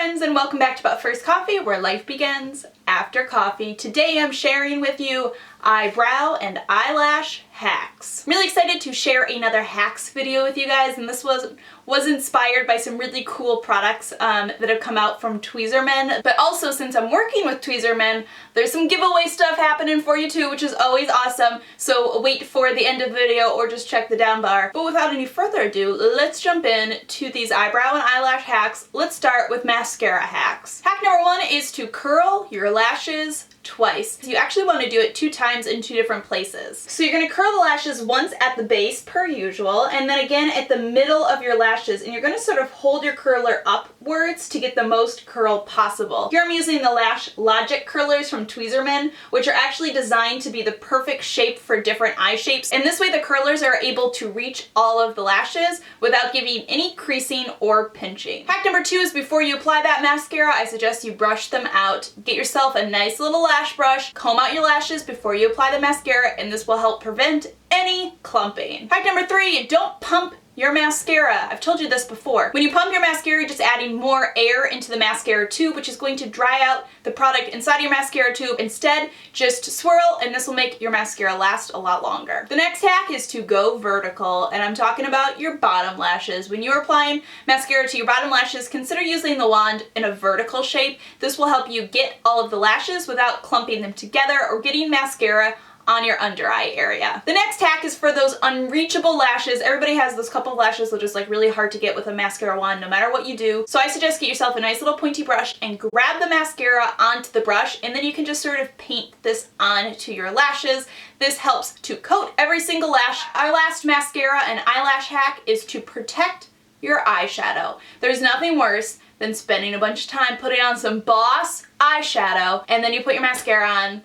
friends, and welcome back to But First Coffee, where life begins after coffee. Today I'm sharing with you eyebrow and eyelash hacks. I'm really excited to share another hacks video with you guys, and this was inspired by some really cool products that have come out from Tweezerman. But also, since I'm working with Tweezerman, there's some giveaway stuff happening for you too, which is always awesome. So wait for the end of the video or just check the down bar. But without any further ado, let's jump in to these eyebrow and eyelash hacks. Let's start with mascara hacks. Hack number one is to curl your lashes twice. You actually want to do it 2 times in 2 different places. So you're going to curl the lashes once at the base per usual, and then again at the middle of your lashes, and you're going to sort of hold your curler upwards to get the most curl possible. Here I'm using the Lash Logic curlers from Tweezerman, which are actually designed to be the perfect shape for different eye shapes, and this way the curlers are able to reach all of the lashes without giving any creasing or pinching. Hack number 2 is before you apply that mascara, I suggest you brush them out. Get yourself a nice little lash brush, comb out your lashes before you apply the mascara, and this will help prevent any clumping. Hack number 3, don't pump your mascara. I've told you this before. When you pump your mascara, you're just adding more air into the mascara tube, which is going to dry out the product inside your mascara tube. Instead, just swirl, and this will make your mascara last a lot longer. The next hack is to go vertical, and I'm talking about your bottom lashes. When you're applying mascara to your bottom lashes, consider using the wand in a vertical shape. This will help you get all of the lashes without clumping them together or getting mascara on your under eye area. The next hack is for those unreachable lashes. Everybody has those couple of lashes that are just like really hard to get with a mascara wand no matter what you do. So I suggest get yourself a nice little pointy brush and grab the mascara onto the brush, and then you can just sort of paint this onto your lashes. This helps to coat every single lash. Our last mascara and eyelash hack is to protect your eyeshadow. There's nothing worse than spending a bunch of time putting on some Boss eyeshadow, and then you put your mascara on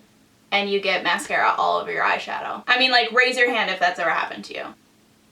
and you get mascara all over your eyeshadow. I mean, like, raise your hand if that's ever happened to you.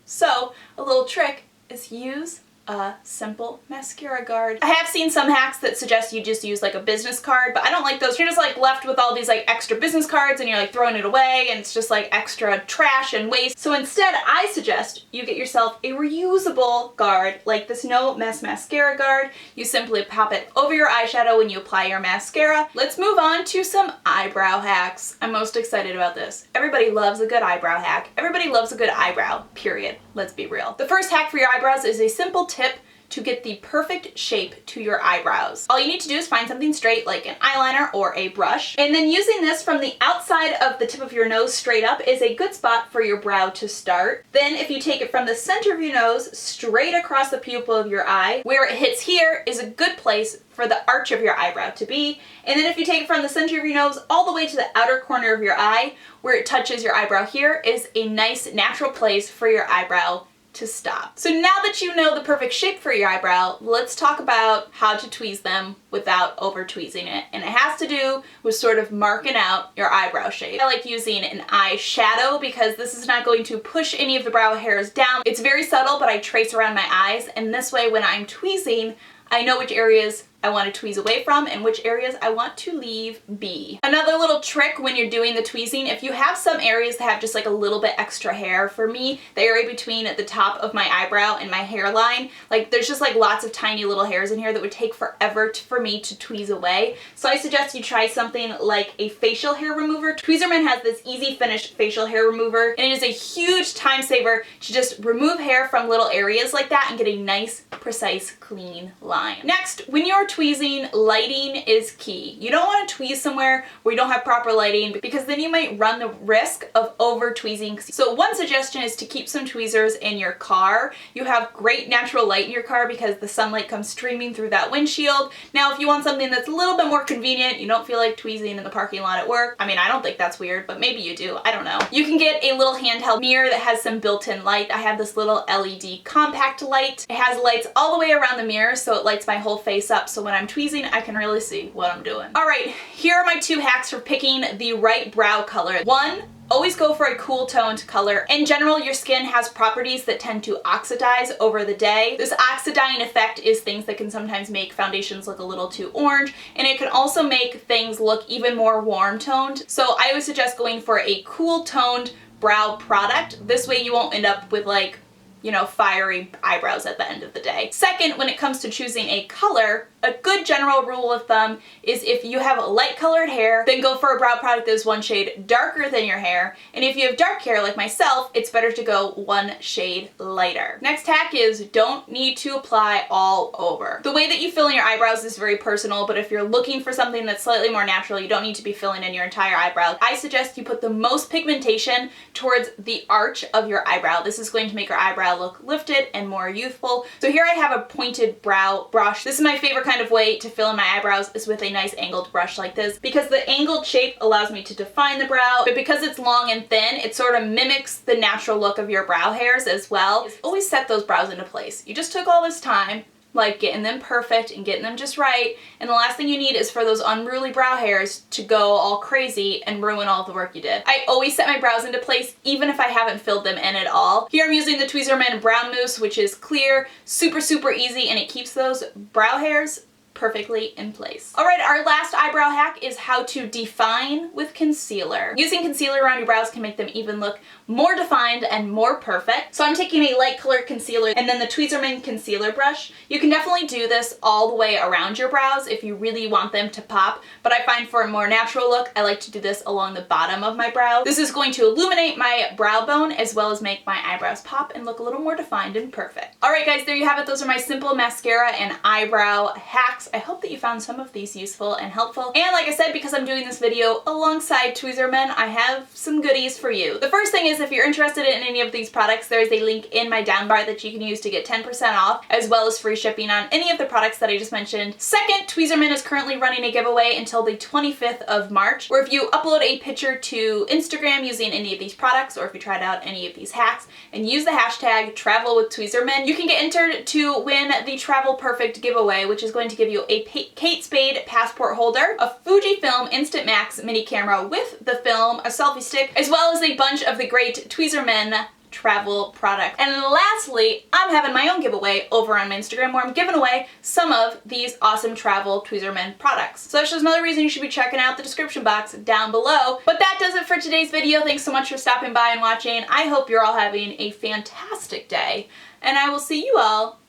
So, a little trick is use a simple mascara guard. I have seen some hacks that suggest you just use like a business card, but I don't like those. You're just like left with all these like extra business cards and you're like throwing it away, and it's just like extra trash and waste. So instead, I suggest you get yourself a reusable guard like this No Mess Mascara guard. You simply pop it over your eyeshadow when you apply your mascara. Let's move on to some eyebrow hacks. I'm most excited about this. Everybody loves a good eyebrow hack. Everybody loves a good eyebrow, period. Let's be real. The first hack for your eyebrows is a simple tip to get the perfect shape to your eyebrows. All you need to do is find something straight like an eyeliner or a brush, and then using this from the outside of the tip of your nose straight up is a good spot for your brow to start. Then if you take it from the center of your nose straight across the pupil of your eye, where it hits here is a good place for the arch of your eyebrow to be. And then if you take it from the center of your nose all the way to the outer corner of your eye, where it touches your eyebrow here, is a nice natural place for your eyebrow to stop. So now that you know the perfect shape for your eyebrow, let's talk about how to tweeze them without over tweezing it. And it has to do with sort of marking out your eyebrow shape. I like using an eyeshadow because this is not going to push any of the brow hairs down. It's very subtle, but I trace around my eyes, and this way when I'm tweezing, I know which areas I want to tweeze away from and which areas I want to leave be. Another little trick when you're doing the tweezing, if you have some areas that have just like a little bit extra hair, for me, the area between the top of my eyebrow and my hairline, like there's just like lots of tiny little hairs in here that would take forever for me to tweeze away. So I suggest you try something like a facial hair remover. Tweezerman has this easy finish facial hair remover, and it is a huge time saver to just remove hair from little areas like that and get a nice, precise, clean line. Next, when you're tweezing, lighting is key. You don't want to tweeze somewhere where you don't have proper lighting, because then you might run the risk of over tweezing. So one suggestion is to keep some tweezers in your car. You have great natural light in your car because the sunlight comes streaming through that windshield. Now if you want something that's a little bit more convenient, you don't feel like tweezing in the parking lot at work. I mean, I don't think that's weird, but maybe you do. I don't know. You can get a little handheld mirror that has some built-in light. I have this little LED compact light. It has lights all the way around the mirror, so it lights my whole face up, so when I'm tweezing, I can really see what I'm doing. Alright, here are my 2 hacks for picking the right brow color. 1, always go for a cool toned color. In general, your skin has properties that tend to oxidize over the day. This oxidizing effect is things that can sometimes make foundations look a little too orange, and it can also make things look even more warm toned. So I would suggest going for a cool toned brow product. This way you won't end up with like you know, fiery eyebrows at the end of the day. Second, when it comes to choosing a color, a good general rule of thumb is if you have light colored hair, then go for a brow product that is one shade darker than your hair. And if you have dark hair like myself, it's better to go one shade lighter. Next hack is don't need to apply all over. The way that you fill in your eyebrows is very personal, but if you're looking for something that's slightly more natural, you don't need to be filling in your entire eyebrow. I suggest you put the most pigmentation towards the arch of your eyebrow. This is going to make your eyebrow look lifted and more youthful. So here I have a pointed brow brush. This is my favorite kind of way to fill in my eyebrows, is with a nice angled brush like this, because the angled shape allows me to define the brow, but because it's long and thin, it sort of mimics the natural look of your brow hairs as well. Always set those brows into place. You just took all this time, like getting them perfect and getting them just right, and the last thing you need is for those unruly brow hairs to go all crazy and ruin all the work you did. I always set my brows into place even if I haven't filled them in at all. Here I'm using the Tweezerman Brown Mousse, which is clear, super easy, and it keeps those brow hairs perfectly in place. Alright, our last eyebrow hack is how to define with concealer. Using concealer around your brows can make them even look more defined and more perfect. So I'm taking a light colored concealer and then the Tweezerman concealer brush. You can definitely do this all the way around your brows if you really want them to pop, but I find for a more natural look, I like to do this along the bottom of my brow. This is going to illuminate my brow bone as well as make my eyebrows pop and look a little more defined and perfect. Alright guys, there you have it. Those are my simple mascara and eyebrow hacks. I hope that you found some of these useful and helpful. And like I said, because I'm doing this video alongside Tweezerman, I have some goodies for you. The first thing is, if you're interested in any of these products, there is a link in my down bar that you can use to get 10% off, as well as free shipping on any of the products that I just mentioned. Second, Tweezerman is currently running a giveaway until the 25th of March, where if you upload a picture to Instagram using any of these products, or if you tried out any of these hacks, and use the hashtag #TravelWithTweezerman, you can get entered to win the Travel Perfect giveaway, which is going to give you a Kate Spade passport holder, a Fujifilm Instant Max mini camera with the film, a selfie stick, as well as a bunch of the great Tweezerman travel products. And lastly, I'm having my own giveaway over on my Instagram where I'm giving away some of these awesome travel Tweezerman products. So that's just another reason you should be checking out the description box down below. But that does it for today's video. Thanks so much for stopping by and watching. I hope you're all having a fantastic day, and I will see you all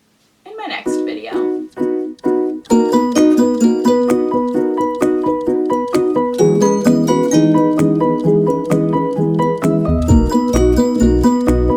in my next video.